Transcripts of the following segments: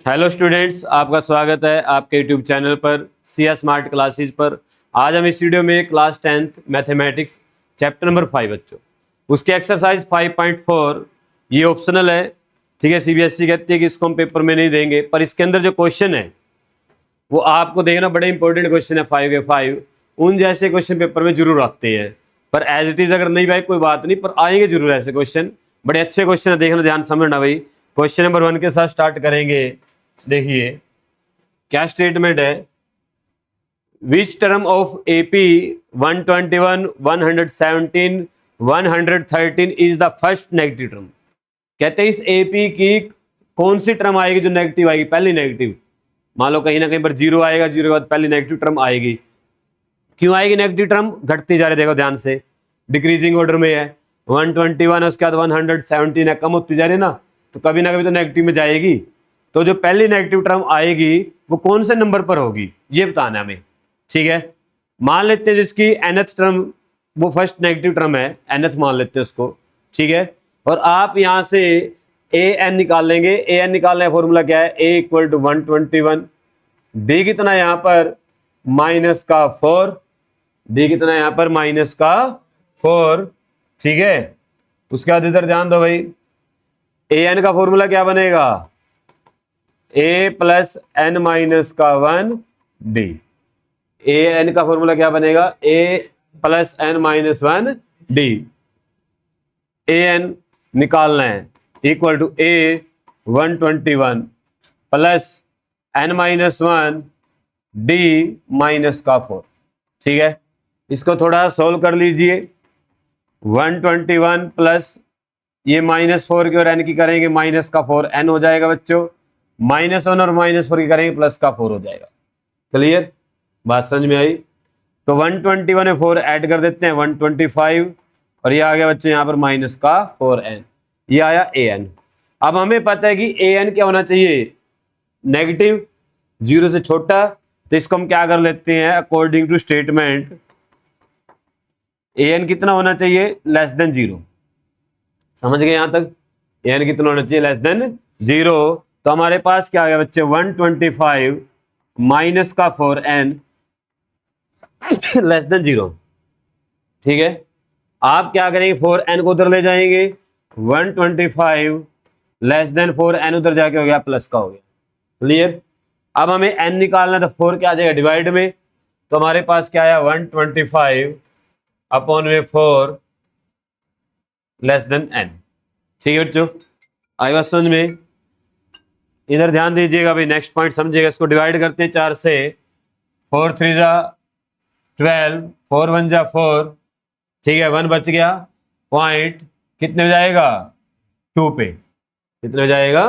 Hello students, आपका स्वागत है आपके यूट्यूब चैनल पर सिया स्मार्ट क्लासेस पर। आज हम इस वीडियो में class 10th mathematics chapter number 5 बच्चों उसके एक्सरसाइज 5.4 ये ऑप्शनल है। ठीक है, सीबीएसई कहती है कि इसको हम पेपर में नहीं देंगे, पर इसके अंदर जो क्वेश्चन है वो आपको देखना, बड़े इंपॉर्टेंट क्वेश्चन है 5 के 5। उन जैसे क्वेश्चन पेपर में जरूर आते हैं, पर एज इट इज अगर नहीं भाई कोई बात नहीं, पर आएंगे जरूर ऐसे क्वेश्चन। बड़े अच्छे क्वेश्चन है, देखना ध्यान समझना भाई। क्वेश्चन नंबर 1 के साथ स्टार्ट करेंगे। देखिए क्या स्टेटमेंट है। Which term of AP 121, 117, 113 is the first negative term. कहते हैं इस एपी की कौन सी टर्म आएगी जो नेगेटिव आएगी, पहली नेगेटिव। मान लो कहीं ना कहीं पर जीरो आएगा, जीरो के बाद पहली नेगेटिव टर्म आएगी। क्यों आएगी नेगेटिव टर्म? घटती जा रही, देखो ध्यान से, डिक्रीजिंग ऑर्डर में है। 121 है, उसके बाद 117 है, कम होती जा रही है ना, तो कभी ना कभी तो नेगेटिव में जाएगी। तो जो पहली नेगेटिव टर्म आएगी वो कौन से नंबर पर होगी ये बताना है हमें। ठीक है, मान लेते हैं जिसकी nth टर्म वो फर्स्ट नेगेटिव टर्म है, nth मान लेते हैं उसको। ठीक है, और आप यहां से ए एन निकाल लेंगे। ए एन निकालने का फॉर्मूला क्या है? ए इक्वल टू 121, डी कितना यहां पर माइनस का 4, डी कितना यहां पर माइनस का 4। ठीक है, उसके बाद इधर ध्यान दो भाई, ए एन का फॉर्मूला क्या बनेगा? ए प्लस एन माइनस का 1 डी। ए एन का फॉर्मूला क्या बनेगा? A plus N minus 1 D. A N निकालना है, equal to A 121 plus N minus 1 D minus का 4। ठीक है, इसको थोड़ा सोल्व कर लीजिए। 121 प्लस ये -4 की और एन की करेंगे माइनस का 4, एन हो जाएगा बच्चों। -1 और -4 की करेंगे प्लस का 4 हो जाएगा। क्लियर, बात समझ में आई? तो 121 में 4 ऐड कर देते हैं, 125, और ये आ गया बच्चों यहाँ पर माइनस का 4n, ये आया ए एन। अब हमें पता है कि ए एन क्या होना चाहिए? नेगेटिव, जीरो से छोटा। तो इसको हम क्या कर लेते हैं, according to statement A N कितना होना चाहिए? Less than 0। समझ गए यहां तक? ए एन कितना होना चाहिए? Less than 0। तो हमारे पास क्या आ गया बच्चे? 125 माइनस का 4n लेस देन 0। ठीक है, आप क्या करेंगे? 4n को उधर ले जाएंगे, 125 लेस देन 4n उधर जाके हो गया प्लस का हो गया। क्लियर, अब हमें n निकालना है, तो 4 क्या आ जाएगा डिवाइड में, तो हमारे पास क्या आया? 125 अपॉन में 4 लेस देन n। ठीक है बच्चों, आई बात समझ में? इधर ध्यान दीजिएगा भाई, नेक्स्ट पॉइंट समझिएगा। इसको डिवाइड करते हैं 4 से, 4 3 जा 12, 4 1 जा 4। ठीक है, 1 बच गया, पॉइंट कितने हो जाएगा? 2 पे। कितने हो जाएगा?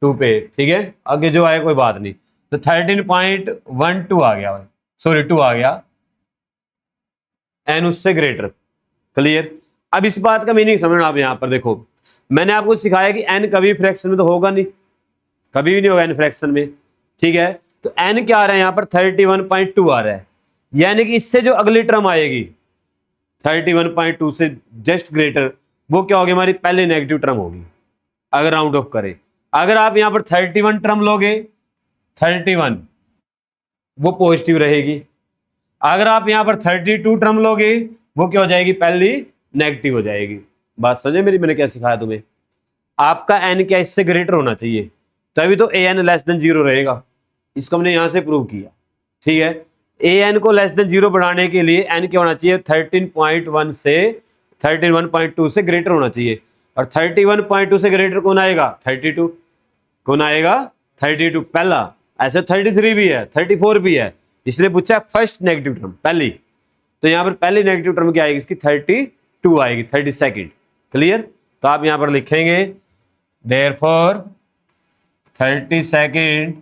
2 पे। ठीक है, आगे जो आए कोई बात नहीं। तो 13.12 आ गया, सॉरी 2 आ गया, एन उससे ग्रेटर। क्लियर, अब इस बात का मीनिंग समझना। आप यहां पर देखो, मैंने आपको सिखाया कि एन कभी फ्रैक्शन में तो होगा नहीं, कभी भी नहीं होगा एन फ्रैक्शन में। ठीक है, तो एन क्या आ रहा है यहाँ पर? 31.2 आ रहा है, यानी कि इससे जो अगली टर्म आएगी 31.2 से जस्ट ग्रेटर, वो क्या होगी? हमारी पहली नेगेटिव टर्म होगी अगर राउंड ऑफ करें। अगर आप यहां पर 31 टर्म लोगे, 31 वो पॉजिटिव रहेगी। अगर आप यहां पर 32 टर्म लोगे, वो क्या हो जाएगी? पहली नेगेटिव हो जाएगी। बात समझे मेरी, मैंने क्या सिखाया तुम्हें? आपका एन क्या इससे ग्रेटर होना चाहिए, तभी तो ए एन लेस देन 0 रहेगा। इसको हमने यहां से प्रूव किया। ठीक है, ए एन को लेस देन 0 बढ़ाने के लिए एन क्या होना चाहिए? 13.1 से 31.2 से ग्रेटर होना चाहिए। और 31.2 से ग्रेटर कौन आएगा? 32। कौन आएगा? 32 पहला। ऐसे 33 भी है, 34 भी है, इसलिए पूछा फर्स्ट नेगेटिव टर्म पहली। तो यहां पर पहली नेगेटिव टर्म क्या आएगी? इसकी 32 आएगी, 32nd। क्लियर, तो आप यहां पर लिखेंगे therefore 32nd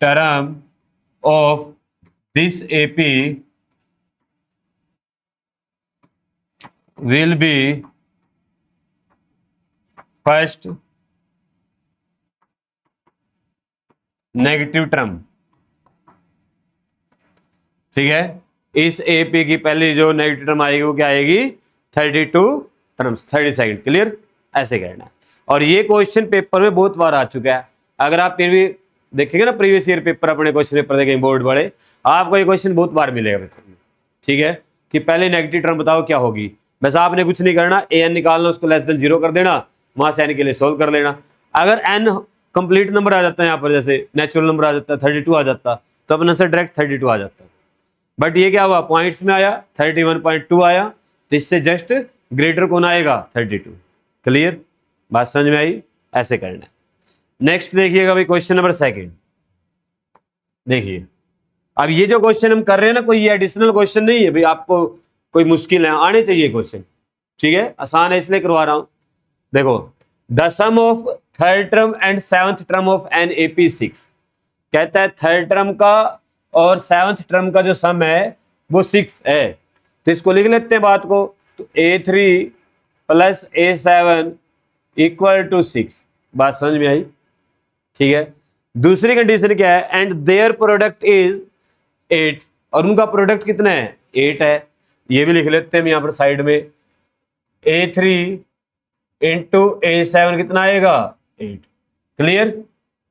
term of this AP will be first negative term. ठीक है, इस एपी की पहली जो नेगेटिव टर्म आएगी वो क्या आएगी? 32 टर्म्स, 32nd। क्लियर, ऐसे करना है। और ये क्वेश्चन पेपर में बहुत बार आ चुका है। अगर आप फिर भी देखेंगे ना प्रीवियस ईयर पेपर, अपने क्वेश्चन पेपर देखेंगे बोर्ड वाले, आपको ये क्वेश्चन बहुत बार मिलेगा पेपर में, ठीक है, कि पहले नेगेटिव टर्म बताओ क्या होगी। बस आपने कुछ नहीं करना, ए एन निकालना, उसको लेस देन 0 कर देना, वहां से एन के लिए सोल्व कर लेना। अगर एन कंप्लीट नंबर आ जाता है यहाँ पर, जैसे नेचुरल नंबर आ जाता है 32 आ जाता, तो अपने आंसर डायरेक्ट 32 आ जाता। बट ये क्या हुआ, पॉइंट्स में आया 31.2 आया, तो इससे जस्ट ग्रेटर कौन आएगा 32। क्लियर, बात समझ में आई, ऐसे करना है। नेक्स्ट देखिएगा भाई क्वेश्चन नंबर 2। देखिए अब ये जो क्वेश्चन हम कर रहे हैं ना, कोई ये एडिशनल क्वेश्चन नहीं है भाई, आपको कोई मुश्किल है, आने चाहिए क्वेश्चन, ठीक है, आसान है इसलिए करवा रहा हूं। देखो, the sum of third term and seventh term of an AP 6, कहता है थर्ड टर्म का और सेवंथ टर्म का जो सम है वो 6 है, तो इसको लिख लेते हैं बात को, तो A3 + A7 = 6। बात समझ में आई, ठीक है। दूसरी कंडीशन क्या है, एंड देयर प्रोडक्ट इज 8, और उनका प्रोडक्ट कितना है 8 है, ये भी लिख लेते हैं हम यहाँ पर साइड में, A3 × A7 कितना आएगा 8। क्लियर,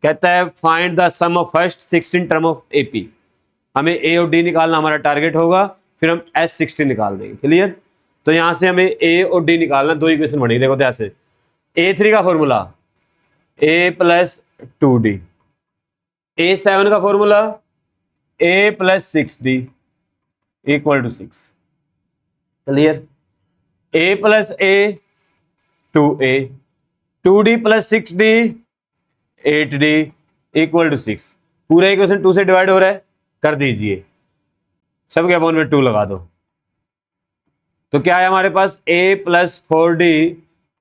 कहता है find the sum of first 16 term of AP, हमें A और D निकालना हमारा टारगेट होगा, फिर हम S16 निकाल देंगे। क्लियर, तो यहां से हमें A और D निकालना, दो इक्वेशन बनेगी, देखो ध्यान से। A3 का फॉर्मूला A + 2D, A7 का formula A + 6D = 6। Clear, A + A 2A, 2D + 6D 8D = 6। पूरा इक्वेशन 2 से डिवाइड हो रहा है, कर दीजिए, सबके अपॉन में 2 लगा दो, तो क्या है हमारे पास A + 4D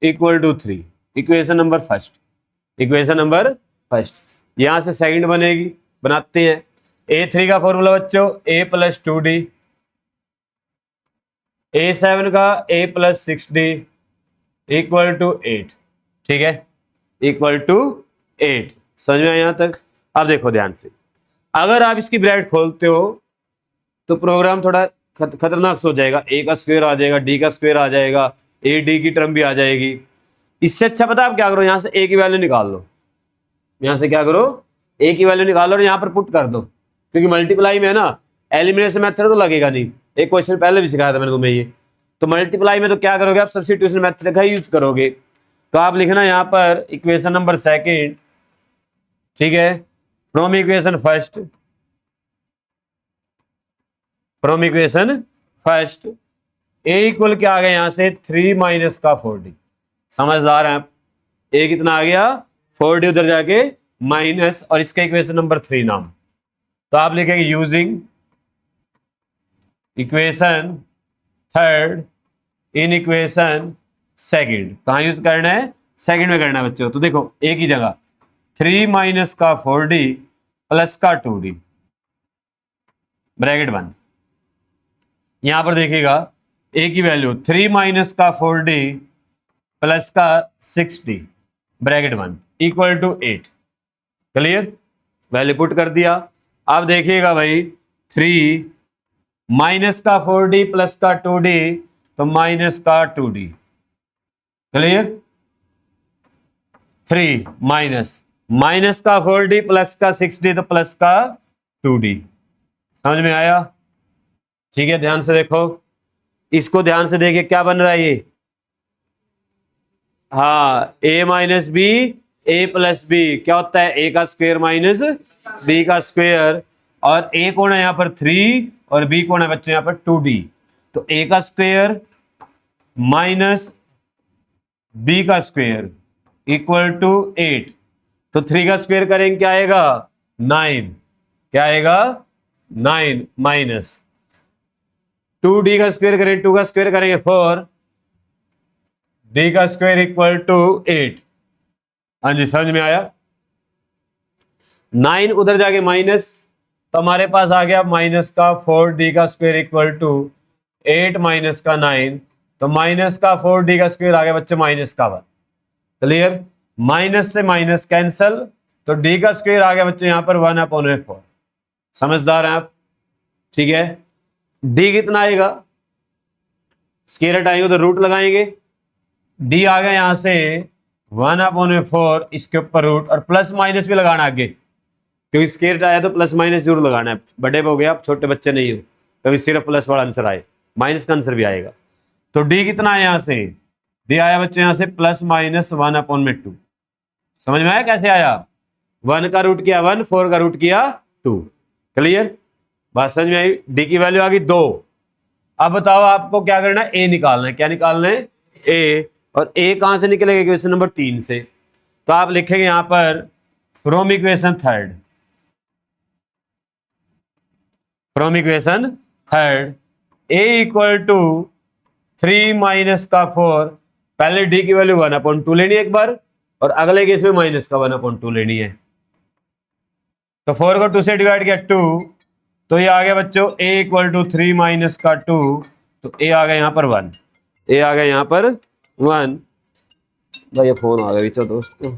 = 3। Equation number first, equation number first, यहां से सेकंड बनेगी, बनाते हैं। A3 का फॉर्मूला बच्चों A + 2D, A7 का A + 6D = 8, ठीक है, =8। समझ में आया यहां तक। अब देखो ध्यान से, अगर आप इसकी ब्रैकेट खोलते हो तो प्रोग्राम थोड़ा खतरनाक हो जाएगा, A का स्क्वायर आ जाएगा, D का स्क्वायर आ जाएगा, AD की टर्म भी आ जाएगी। इससे अच्छा पता आप क्या करो, यहां से A की वैल्यू निकाल लो, यहां से क्या करो A की वैल्यू निकालो और यहां पर पुट कर दो, क्योंकि मल्टीप्लाई में है ना, एलिमिनेशन मेथड तो लगेगा नहीं, एक क्वेश्चन पहले भी सिखाया था मैंने तुम्हें ये। तो मल्टीप्लाई में तो क्या करोगे आप, सब्स्टिट्यूशन मेथड का यूज करोगे। तो आप लिखना यहां पर इक्वेशन नंबर 2, ठीक है, from equation first, from equation first A equal क्या आ गया यहां से 3 - का 4D। समझदार हैं आप, A कितना आ गया 4D, उधर जाके माइनस, और इसका इक्वेशन नंबर 3 नाम, तो आप लिखेंगे using equation third in equation second. कहां यूज करना है, सेकंड में करना है बच्चों। तो देखो A की जगह 3 - का 4D + का 2D, ब्रैकेट बंद। यहां पर देखिएगा A की वैल्यू 3 - का 4D + का 6D, ब्रैकेट बंद, = 8। क्लियर, वैल्यू पुट कर दिया। अब देखिएगा भाई 3 - का 4D + का 2D, तो माइनस का 2D। क्लियर, 3 माइनस का 4D + का 6D, तो प्लस का 2D। समझ में आया, ठीक है। ध्यान से देखो, इसको ध्यान से देखिए क्या बन रहा है ये, हाँ A - B A + B क्या होता है, A का स्क्वायर माइनस B का स्क्वायर, और A कौन है यहाँ पर 3 और B कौन है बच्चों यहाँ पर 2D, तो A का स्क्वायर माइनस B का स्क्वायर = 8, तो 3 का स्क्वायर करेंगे क्या आएगा 9, क्या आएगा 9 माइनस 2D का स्क्वायर करेंगे, 2 का स्क्वायर करेंगे 4, D का स्क्वायर = 8। हाँ जी, समझ में आया। 9 उधर जाके माइनस, तो हमारे पास आ गया माइनस का 4D का स्क्वायर = 8 माइनस का 9, तो माइनस का 4D का स्क्वायर आ गया बच्चे -1। क्लियर, माइनस से माइनस कैंसल, तो D का स्क्वायर आ गया बच्चे यहाँ पर 1/4। समझदार हैं आप, ठीक है। D कितना आएगा, स्क्वायर हटाएंगे तो रूट लगाएंगे, D आ गया यहां से 1/4 इसके ऊपर रूट, और प्लस माइनस भी लगाना आगे, क्योंकि स्केयर आया तो प्लस माइनस जरूर लगाना है। बड़े हो गए आप, छोटे बच्चे नहीं हो, कभी सिर्फ प्लस वाला आंसर आए, माइनस का आंसर भी आएगा। तो डी कितना है यहाँ से, डी आया बच्चों यहाँ से +-1/2। समझ में आया कैसे आया, 1 का रूट किया 1, 4 का रूट किया 2। क्लियर, बात समझ में आई। डी की वैल्यू आ गई 2। अब बताओ आपको क्या करना है, ए निकालना है। क्या निकालना है, ए। और ए कहां से निकलेगा, इक्वेशन नंबर 3 से। तो आप लिखेंगे यहां पर from equation third A equal to 3 minus का 4। पहले डी की वैल्यू 1/2 लेनी है एक बार, और अगले केस में माइनस का 1/2 लेनी है। तो 4 को 2 से डिवाइड किया 2, तो ये आ गया बच्चों a इक्वल टू 3 माइनस का 2। तो a आ गया यहाँ पर 1, a आ गया यहाँ पर 1। भाई ये फोन आ गया बीचो दोस्त को।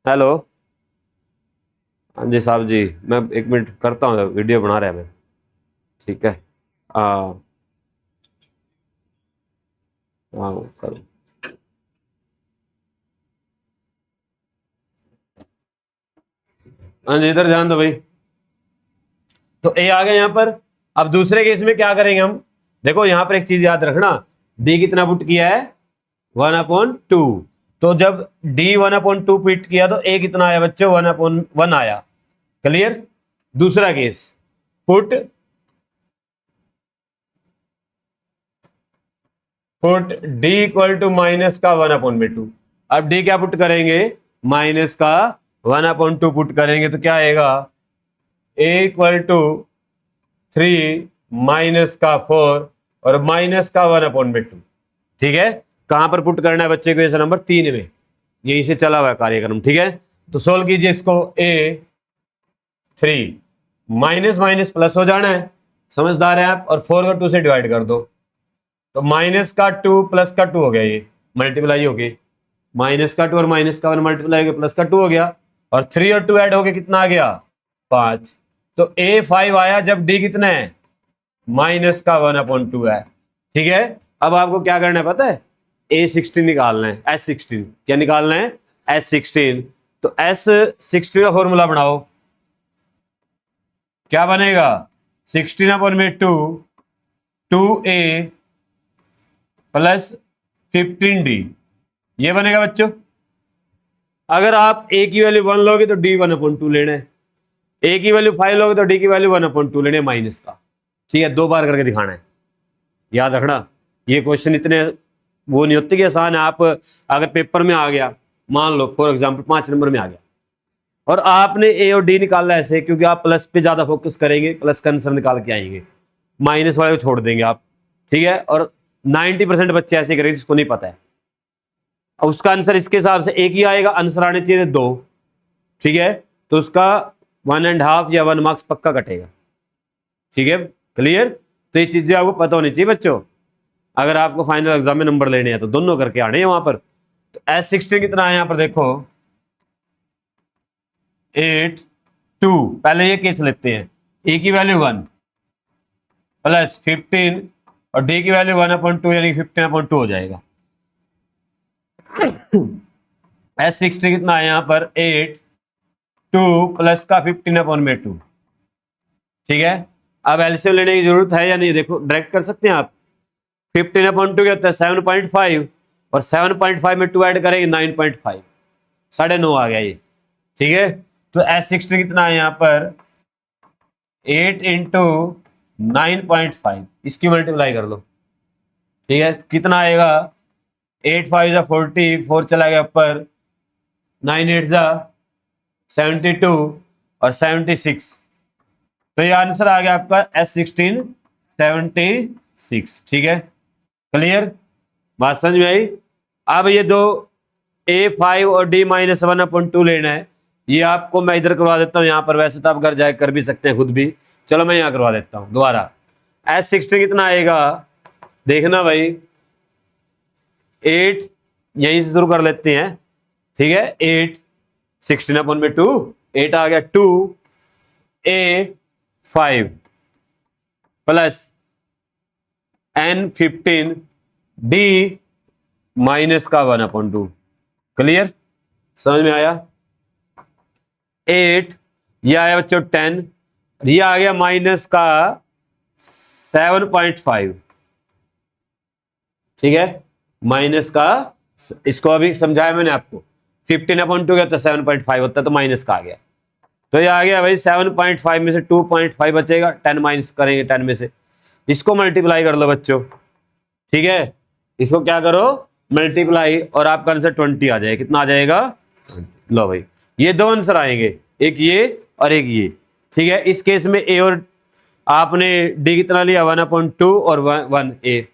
हेलो, हाँ जी साहब जी, मैं 1 मिनट करता हूँ, वीडियो बना रहा है मैं। ठीक है, हाँ हाँ करो। हाँ जी, इधर ध्यान दो भाई। तो a आ गया यहाँ पर। अब दूसरे केस में क्या करेंगे हम, देखो यहाँ पर एक चीज याद रखना, d कितना पुट किया है 1/2। तो जब d 1/2 पुट किया तो a कितना आया बच्चों, 1/1 आया। क्लियर। दूसरा केस, put d equal to minus का 1/2। अब d क्या पुट करेंगे, माइनस का 1/2 पुट करेंगे, तो क्या आएगा, a इक्वल टू 3 माइनस का 4 और माइनस का 1/2। ठीक है, कहां पर पुट करना है बच्चे को, इक्वेशन नंबर 3 में। यही से चला हुआ कार्यक्रम। ठीक है, तो सोल्व कीजिए इसको। a 3 माइनस माइनस प्लस हो जाना है, समझदार है आप। और 4 को 2 से डिवाइड कर दो, तो माइनस का 2 प्लस का 2 हो गया, ये मल्टीप्लाई हो गई। माइनस का 2 और माइनस का 1 मल्टीप्लाई हो गया, प्लस का 2 हो गया। और 3 और 2 ऐड हो गया, कितना आ गया 5। तो a 5 आया जब d कितना है, माइनस का 1/2 है। ठीक है, अब आपको क्या करना है पता है, A16 निकालना है, S16। क्या निकालना है, S16। तो S16 का फॉर्मूला बनाओ, क्या बनेगा, 16/2 2a प्लस 15d, ये बनेगा बच्चों। अगर आप a की वैल्यू 1 लोगे तो d 1/2 लेना है, a की वैल्यू 5 लोगे तो d की वैल्यू 1/2 लेने माइनस का। ठीक है, 2 बार करके दिखाना है, याद रखना। ये क्वेश्चन इतने वो नहीं होते कि आसान है। आप अगर पेपर में आ गया, मान लो फॉर एग्जांपल 5 नंबर में आ गया, और आपने ए और डी निकाला ऐसे, क्योंकि आप प्लस पे ज्यादा फोकस करेंगे, प्लस का आंसर निकाल के आएंगे, माइनस वाले को छोड़ देंगे आप। ठीक है, और 90% बच्चे ऐसे करेंगे जिसको नहीं पता है, और उसका आंसर इसके हिसाब से एक ही आएगा, आंसर आने चाहिए 2। ठीक है, तो उसका 1.5 या 1 मार्क्स पक्का कटेगा। ठीक है, क्लियर। तो ये चीजें आपको पता होनी चाहिए बच्चों, अगर आपको फाइनल एग्जाम में नंबर लेने हैं तो दोनों करके आने हैं वहां पर। तो S16 कितना है यहाँ पर देखो, 8 2। पहले ये केस लेते हैं, a की वैल्यू 1 प्लस 15 और d की वैल्यू 1/2 यानी 15/2 हो जाएगा। S16 कितना है यहाँ पर 8 2 प्लस का 15/2। ठीक है, अब एलसीएम लेने की जरूरत है या नहीं, देखो डायरेक्ट कर सकते हैं आप। 15/2 क्या होता है 7.5, और 7.5 में 2 ऐड करेंगे 9.5, 9.5 आ गया ये। ठीक है, तो S16 कितना है यहाँ पर 8 इंटू 9.5, इसकी मल्टीप्लाई कर लो। ठीक है, कितना आएगा, 8 5 जा 40, 4 चला गया ऊपर, 9 8 जा 72 और 76। तो ये आंसर आ गया आपका S16 76। ठीक है, क्लियर, बात समझ में आई। अब ये दो A5 और D -1/2 लेना है, ये आपको मैं इधर करवा देता हूँ यहाँ पर। वैसे तो आप घर जाके कर भी सकते हैं खुद भी, चलो मैं यहाँ करवा देता हूँ दोबारा। S16 कितना आएगा देखना भाई, 8 यहीं से शुरू कर लेते हैं। ठीक है, 8 16/2, 8 आ गया 2 A5 plus N15 D minus का 1/2। क्लियर, समझ में आया? 8, ये आया बच्चों 10, ये आ गया माइनस का 7.5, ठीक है, माइनस का, इसको अभी समझाया मैंने आपको, 15/2 गया तो 7.5 होता है, तो माइनस का आ गया, तो ये आ गया भाई 7.5 में से 2.5 बचेगा, 10 माइनस करेंगे 10 में से, इसको मल्टीप्लाई कर लो बच्चों, ठीक है, इसको क्या करो मल्टीप्लाई, और आपका आंसर 20 आ जाएगा। कितना आ जाएगा? लो भाई, ये दो आंसर आएंगे, एक ये और एक ये, ठीक है। इस केस में ए और आपने डी कितना लिया 1/2 और 1 ए,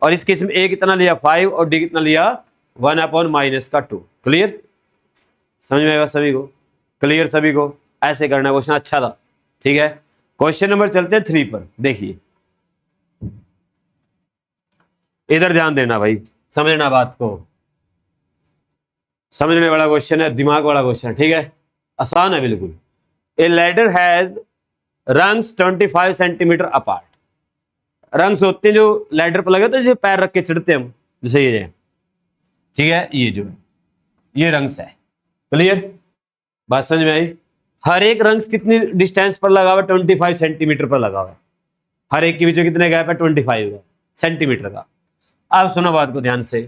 और इस केस में ए कितना लिया 5 और डी कितना लिया 1/-2। क्लियर? समझ में आएगा सभी को? क्लियर सभी को? ऐसे करना, क्वेश्चन अच्छा था, ठीक है। क्वेश्चन नंबर चलते हैं 3 पर। देखिए इधर ध्यान देना भाई, समझना बात को, समझने वाला क्वेश्चन है, दिमाग वाला क्वेश्चन, ठीक है, आसान है बिल्कुल। ए ladder has rungs 25 centimetre apart. Rungs होते हैं जो लैडर पर लगे तो जैसे पैर रख के चढ़ते हैं हम, जैसे ये, ठीक है, ये जो ये रंग्स है। क्लियर? बात समझ में आई? हर एक रंग्स कितनी डिस्टेंस पर लगा हुआ है? 25 सेंटीमीटर पर लगा हुआ है। हर एक के बीच में कितने गैप है? 25 सेंटीमीटर का। अब सुनो बात को ध्यान से,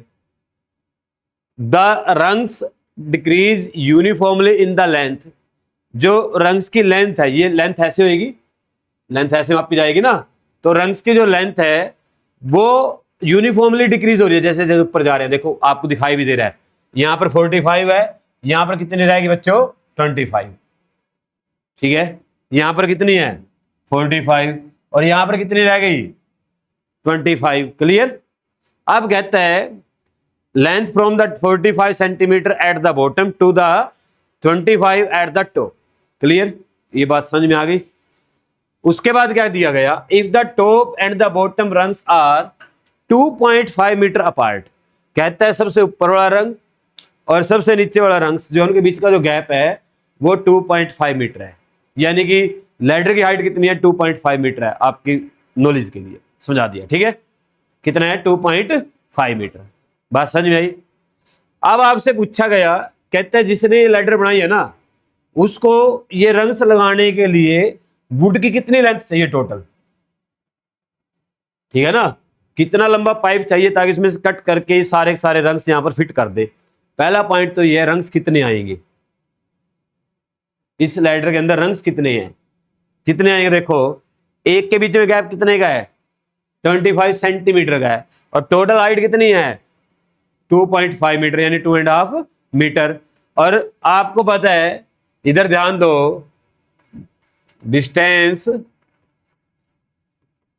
the rungs decrease uniformly in the length. जो रंग्स की लेंथ है, ये लेंथ ऐसे होगी, लेंथ ऐसे मापी जाएगी ना, तो रंग्स की जो लेंथ है वो यूनिफॉर्मली डिक्रीज हो रही है जैसे जैसे ऊपर जा रहे हैं। देखो आपको दिखाई भी दे रहा है, यहां पर 45 है, यहां पर कितनी रहेगी बच्चों? 25, ठीक है, यहां पर कितनी है? 45, और यहां पर कितनी रह गई? 25। क्लियर? अब कहता है length from the 45 centimetre at the bottom to the 25 at the top. Clear? ये बात समझ में आ गई? उसके बाद क्या दिया गया? If the top and the bottom rungs are 2.5 metre apart. कहता है सबसे ऊपर वाला रंग और सबसे नीचे वाला रंग, जो उनके बीच का जो गैप है वो 2.5 मीटर है। यानी कि लैडर की हाइट कितनी है? 2.5 मीटर है। आपकी नॉलेज के लिए समझा दिया, ठीक है, कितना है? 2.5 मीटर। बात समझ में आई? अब आपसे पूछा गया, कहते हैं जिसने ये लैडर बनाई है ना, उसको ये रंग्स लगाने के लिए वुड की कितनी लेंथ चाहिए टोटल, ठीक है ना, कितना लंबा पाइप चाहिए ताकि इसमें से कट करके सारे सारे रंग्स यहां पर फिट कर दे। पहला पॉइंट तो ये, रंग्स कितने आएंगे इस लैडर के अंदर? रंग्स कितने हैं? कितने आएंगे? देखो एक के बीच में गैप कितने का है? 25 सेंटीमीटर का है, और टोटल हाइट कितनी है? 2.5 मीटर, यानी 2.5 मीटर। और आपको पता है, इधर ध्यान दो, distance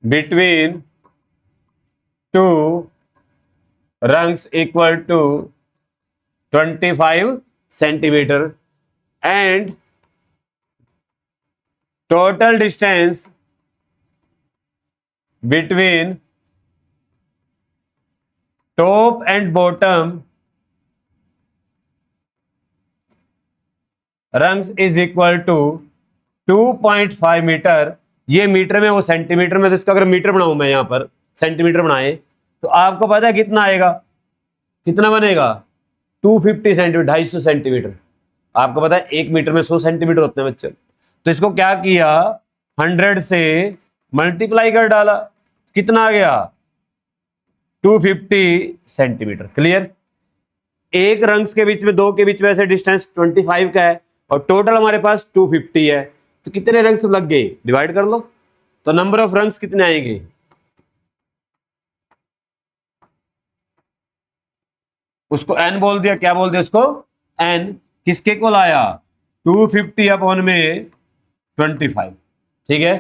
between two rungs equal to 25 centimetre and total distance between top and bottom rungs is equal to 2.5 metre. ये मीटर में, वो सेंटीमीटर में, तो इसका अगर मीटर बनाऊं मैं, यहां पर सेंटीमीटर बनाए तो आपको पता है कितना आएगा? कितना बनेगा? 250 सेंटीमीटर, 250 सेंटीमीटर। आपको पता है 1 मीटर में 100 सेंटीमीटर होते हैं बच्चों। तो इसको क्या किया? 100 से मल्टीप्लाई कर डाला, कितना आ गया? 250 सेंटीमीटर। क्लियर? एक रंग्स के बीच में, दो के बीच में ऐसे डिस्टेंस 25 का है, और टोटल हमारे पास 250 है, तो कितने रंग्स लग गए? डिवाइड कर लो, तो नंबर ऑफ रंग्स कितने आएंगे? उसको n बोल दिया, क्या बोल दिया उसको? n। किसके को लाया? 250 अपॉन में 25, ठीक है,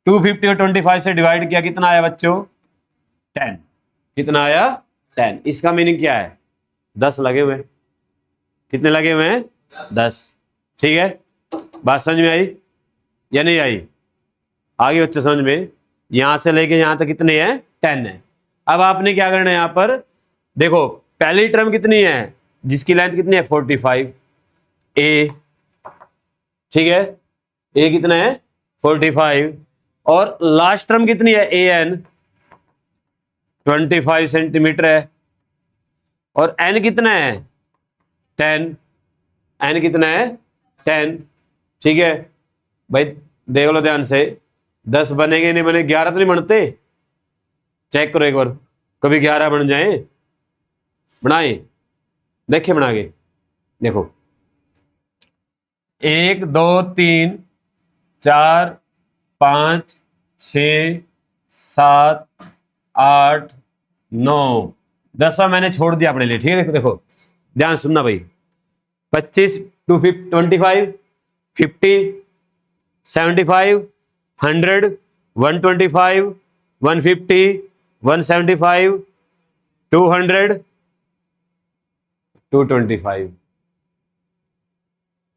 250 और 25 से डिवाइड किया, कितना आया बच्चों? 10। कितना आया? 10। इसका मीनिंग क्या है? 10 लगे हुए। कितने लगे हुए हैं? 10। ठीक है, बात समझ में आई या नहीं आई? आगे बच्चों समझ में? यहां से लेके यहां तक कितने हैं? 10 है। अब आपने क्या करना है? यहां पर देखो, पहली टर्म कितनी है जिसकी लेंथ कितनी है? 45 ए, ठीक है, ए कितना है? 45, और लास्ट टर्म कितनी है? ए एन 25 सेंटीमीटर है, और एन कितना है? 10। एन कितना है 10, ठीक है भाई, देख लो ध्यान से, 10 बनेंगे नहीं बने, 11 तो नहीं बनते, चेक करो एक बार, कभी 11 बन जाए, बनाए, देखिए बना के देखो, 1 2 3 4 5 6 7 8 9, 10वां मैंने छोड़ दिया अपने लिए, ठीक है। देखो देखो ध्यान सुनना भाई, 25 टू 25 50 75 100 125 150 175 200 225,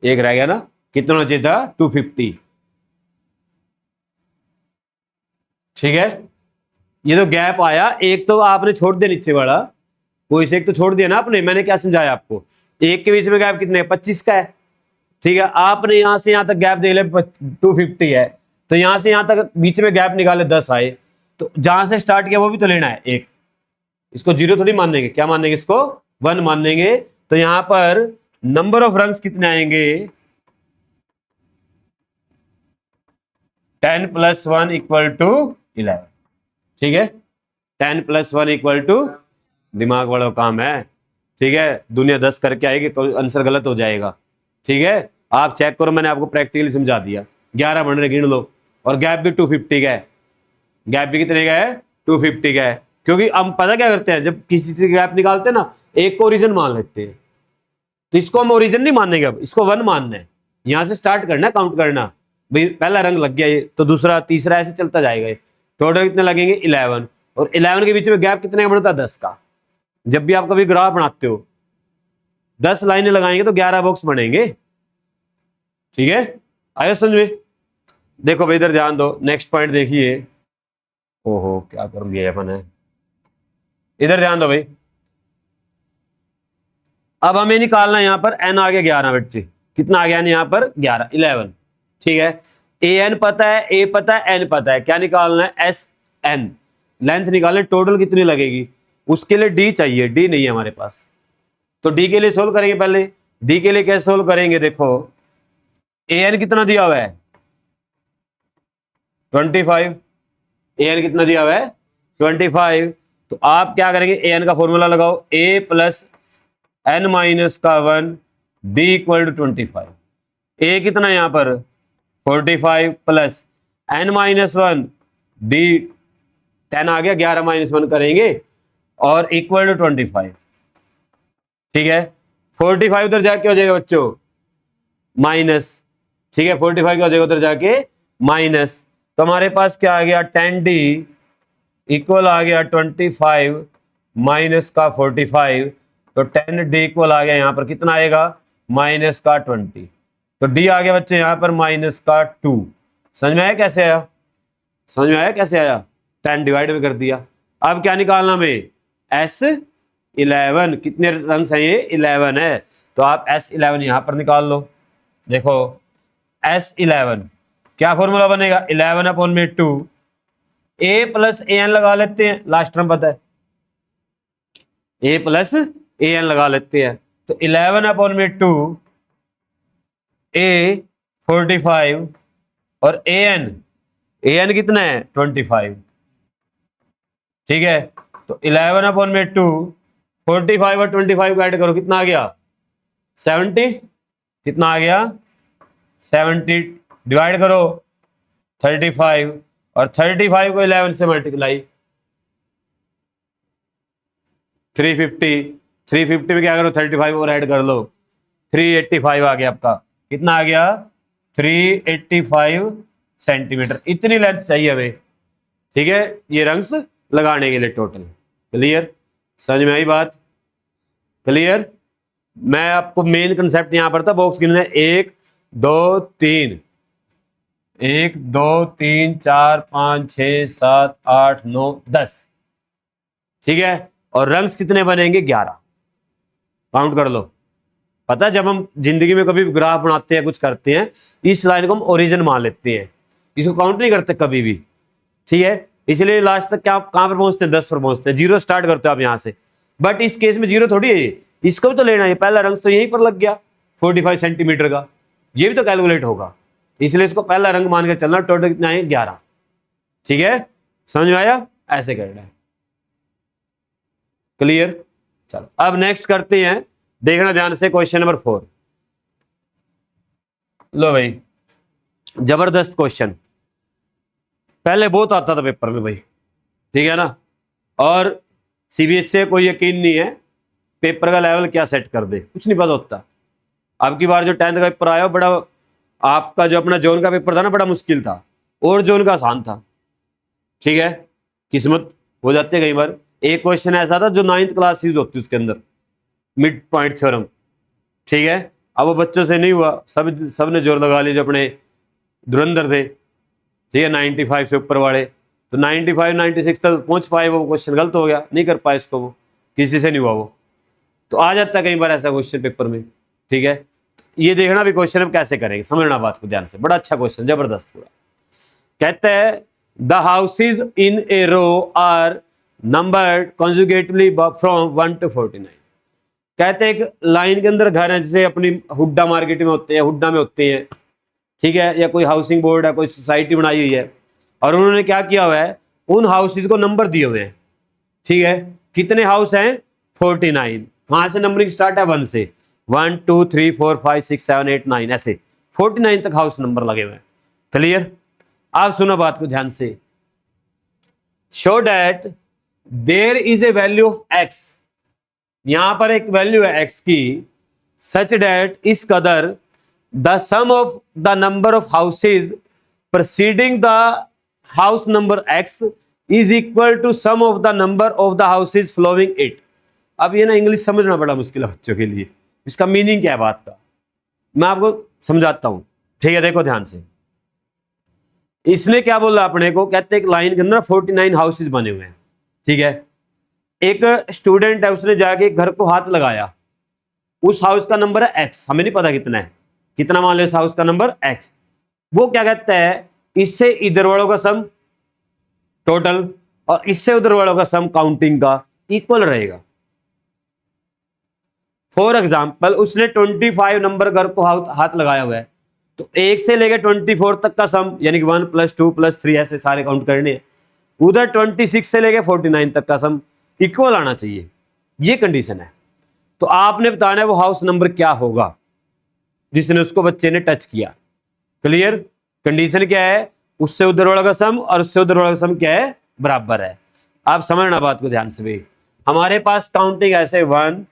एक रह गया ना, कितना होना चाहिए था 250, ठीक है। ये तो गैप आया, एक तो आपने छोड़ दिया नीचे वाला, कोई से एक तो छोड़ दिया ना आपने, मैंने क्या समझाया आपको, एक के बीच में गैप कितने 25 का है, ठीक है। आपने यहां से यहां तक गैप देख लिया 250 है, तो यहां से यहां तक बीच में गैप निकाले 10 आए, तो जहां से स्टार्ट किया वो भी तो लेना है एक, इसको जीरो थोड़ी मानेंगे, क्या मानेंगे इसको 1 मानेंगे, तो यहां पर नंबर ऑफ रंग्स कितने आएंगे 10 + 1 = 11, ठीक है। 10 + 1 = दिमाग वाला काम है, ठीक है, दुनिया 10 करके आएगी तो आंसर गलत हो जाएगा, ठीक है। आप चेक करो, मैंने आपको प्रैक्टिकली समझा दिया, 11 बन रहे गिन लो, और गैप भी 250 का है, गैप भी कितने का है 250 का है, क्योंकि हम पता क्या करते हैं, जब किसी से गैप निकालते हैं ना, एक को ओरिजिन मान लेते हैं, तो इसको हम ओरिजिन नहीं मानेंगे, अब इसको 1 मानना है, यहां से स्टार्ट करना है काउंट करना, भाई पहला रंग लग गया ये, तो दूसरा तीसरा ऐसे चलता जाएगा, टोटल कितने लगेंगे 11, और 11 के बीच में गैप कितने का बनता है 10 का। जब भी आप कभी ग्राफ बनाते हो 10 लाइनें लगाएंगे तो 11 बॉक्स बनेंगे, ठीक है, आया समझ में। देखो भाई इधर ध्यान दो, नेक्स्ट पॉइंट देखिए, ओहो क्या कर दिया अपन है, इधर ध्यान दो भाई, अब हमें निकालना है यहां पर n आ गया 11 बच्चे, कितना आ गया यहां पर 11 ठीक है, an पता है, a पता है, n पता है, क्या निकालना है sn, लेंथ निकालने, टोटल कितनी लगेगी, उसके लिए d चाहिए, d नहीं है हमारे पास, तो d के लिए सोल्व करेंगे, पहले d के लिए कैसे सोल्व करेंगे, देखो an कितना दिया हुआ है 25, an कितना दिया हुआ है 25, तो आप क्या करेंगे an का फॉर्मूला लगाओ, a + n - 1 d = 25, a कितना यहां पर 45 + n - 1 d 10 आ गया, 11 - 1 करेंगे और इक्वल टू 25, ठीक है। 45 उधर जाके हो जाएगा बच्चों माइनस, ठीक है, 45 क्या हो जाएगा उधर जाके माइनस, तो हमारे पास क्या आ गया 10d इक्वल आ गया 25 माइनस का 45, तो 10d इक्वल आ गया यहां पर कितना आएगा माइनस का 20, तो d आ गया बच्चे यहां पर माइनस का 2, समझ में आया कैसे आया, समझ में आया कैसे आया, 10 डिवाइड में कर दिया। अब क्या निकालना हमें S11, कितने रंग्स हैं ये 11 है, तो आप S11 यहां पर निकाल लो, देखो S11 क्या फॉर्मूला बनेगा 11/2, a + an लगा लेते हैं, लास्ट टर्म पता है, a + an लगा लेते हैं, तो 11/2 a 45 और an कितना है 25, ठीक है, तो 11/2 45 और 25 को ऐड करो, कितना आ गया 70, कितना आ गया 70, डिवाइड करो 35 और 35 को 11 से मल्टीप्लाई 350 में क्या करो 35 और ऐड कर लो, 385 आ गया आपका, कितना आ गया 385 सेंटीमीटर, इतनी लेंथ चाहिए हमें, ठीक है, ये रंग्स लगाने के लिए टोटल। क्लियर, समझ में आई बात, क्लियर। मैं आपको मेन कंसेप्ट यहां पर था, बॉक्स गिनना है 1 2 3 1 2 3 4 5 6 7 8 9 10, ठीक है, और रंग्स कितने बनेंगे 11, काउंट कर लो। पता है जब हम जिंदगी में कभी ग्राफ बनाते हैं कुछ करते हैं, इस लाइन को हम ओरिजिन मान लेते हैं, इसको काउंट नहीं करते कभी भी, ठीक है, इसलिए लास्ट तक क्या कहां पर पहुंचते हैं 10 पर पहुंचते हैं, 0 स्टार्ट करते हो आप यहां से, बट इस केस में 0 थोड़ी है, इसको भी तो लेना है, पहला रंग तो यहीं पर लग गया 45 सेंटीमीटर का, ये भी तो कैलकुलेट होगा, इसलिए इसको पहला रंग मान के चलना। टोटल कितना है 11। ठीक है, समझ में आया? ऐसे करना है। क्लियर? चलो अब नेक्स्ट करते हैं, देखना ध्यान से क्वेश्चन नंबर 4। लो भाई, जबरदस्त क्वेश्चन, पहले बहुत आता था पेपर में भाई, ठीक है ना। और सीबीएसई से कोई यकीन नहीं है पेपर का लेवल क्या सेट कर दे, कुछ नहीं पता होता। अब की बार जो 10th का पेपर आया, बड़ा आपका जो अपना जोन का पेपर था ना, बड़ा मुश्किल था, और जोन का आसान था। ठीक है, किस्मत हो जाती है कई बार। एक क्वेश्चन ऐसा था जो 9th क्लास यूज होती है उसके अंदर, मिड पॉइंट थ्योरम। ठीक है, अब वो बच्चों से नहीं हुआ, सब ने जोर लगा लिया जो अपने धुरंधर थे, ठीक है, 95 से ऊपर वाले। तो 95 96 तक पहुंच पाए, वो क्वेश्चन गलत हो गया, नहीं कर पाए इसको, वो किसी से नहीं हुआ वो। तो आ जाता है कई बार ऐसा क्वेश्चन पेपर में। ठीक है, ये देखना भी क्वेश्चन हम कैसे करेंगे, समझना बात को ध्यान से, बड़ा अच्छा क्वेश्चन, जबरदस्त पूरा। कहते हैं the houses in a row are numbered conjugatively from 1 to 49। कहते हैं एक लाइन के अंदर घर है, जैसे अपनी हुड्डा मार्केट में होते हैं, हुड्डा में होते हैं, ठीक है, या कोई हाउसिंग बोर्ड है, कोई सोसाइटी बनाई हुई है, और उन्होंने क्या किया हुआ है, उन हाउसेज को नंबर दिए हुए हैं। ठीक है, कितने हाउस हैं? 49। कहां से नंबरिंग स्टार्ट है? 1 से, 1 2 3 4 5 6 7 8 9, ऐसे 49 तक हाउस नंबर लगे हुए हैं। क्लियर? आप सुनो बात को ध्यान से। Show that there is a value of x, यहां पर एक वैल्यू है x की, सच डैट इस कदर the sum of the number of houses preceding the house number x is equal to sum of the number of the houses following it. अब ये ना English समझना बड़ा मुश्किल है बच्चों के लिए, इसका मीनिंग क्या है बात का, मैं आपको समझाता हूं। ठीक है, देखो ध्यान से, इसने क्या बोला अपने को, कहते हैं एक लाइन के अंदर 49 हाउसेज बने हुए हैं। ठीक है, एक स्टूडेंट है, उसने जाके घर को हाथ लगाया, उस हाउस का नंबर है x, हमें नहीं पता कितना है, कितना मान लो इस हाउस का नंबर x। वो क्या कहता है, इससे इधर वालों का सम टोटल और इससे उधर वालों का सम काउंटिंग का इक्वल रहेगा। फॉर एग्जाम्पल, उसने 25 नंबर घर को हाथ लगाया हुआ है, तो 1 से लेकर 24 तक का सम, यानी कि 1 + 2 + 3 ऐसे सारे काउंट करने हैं। उधर 26 से लेकर 49 तक का सम इक्वल आना चाहिए, ये कंडीशन है। तो आपने बताना है वो हाउस नंबर क्या होगा जिसने उसको बच्चे ने टच किया। क्लियर? कंडीशन क्या है, उससे उधर वाला का सम और उससे उधर वाला का सम क्या है, बराबर है। आप समझना बात को ध्यान से भाई, हमारे पास काउंटिंग ऐसे 1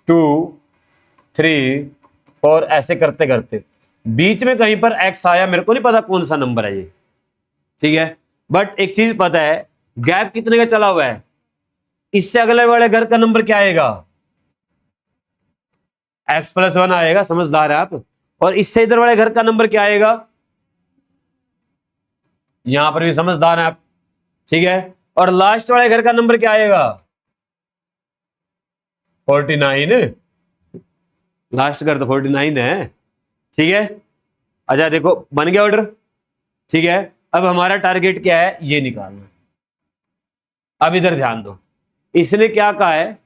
2 3 4 ऐसे करते करते बीच में कहीं पर x आया, मेरे को नहीं पता कौन सा नंबर है ये। ठीक है, बट एक चीज पता है, गैप कितने का चला हुआ है, इससे अगले वाले घर का नंबर क्या आएगा, x+1 आएगा, समझदार है आप। और इससे इधर वाले घर का नंबर क्या आएगा, यहां पर भी समझदार है आप। ठीक है, और लास्ट वाले घर का नंबर क्या आएगा, 49, लास्ट घर तो 49 है। ठीक है, अच्छा देखो बन गया ऑर्डर। ठीक है, अब हमारा टारगेट क्या है, ये निकालना। अब इधर ध्यान दो, इसने क्या कहा है,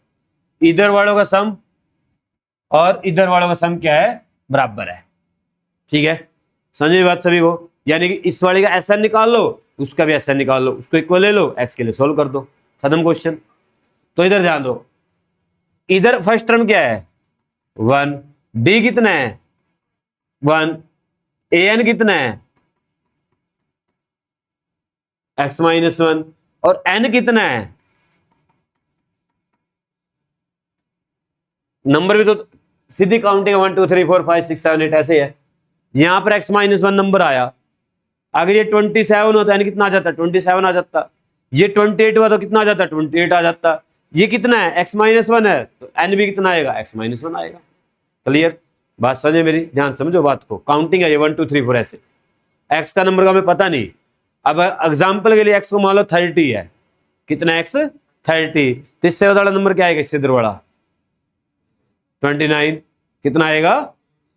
इधर वालों का सम और इधर वालों का सम क्या है, बराबर है। ठीक है, समझे बात सभी को, यानी कि इस वाले का एसएन निकाल लो, उसका भी एसएन निकाल लो, उसको इक्वल ले लो, एक्स के लिए सोल्व कर दो, खत्म क्वेश्चन। तो इधर ध्यान दो, इधर फर्स्ट टर्म क्या है 1, डी कितना है 1, एन कितना है x-1, और n कितना है, नंबर भी तो सीधी काउंटिंग 1 2 3 4 5 6 7 8 ऐसे है। यहां पर x-1 नंबर आया, अगर ये 27 होता है कितना आ जाता, 27 आ जाता। ये 28 हुआ तो कितना आ जाता, 28 आ जाता। ये कितना है x-1 है, तो n भी कितना आएगा, x-1 आएगा। क्लियर? बात समझे मेरी, ध्यान समझो बात को, काउंटिंग है ये 1 2 3 4 ऐसे। x का नंबर का हमें पता नहीं, अब एग्जाम्पल के लिए x को मान लो 30 है, कितना x 30, तो इससे वाला नंबर क्या आएगा, इससे इधर वाला 29, कितना आएगा,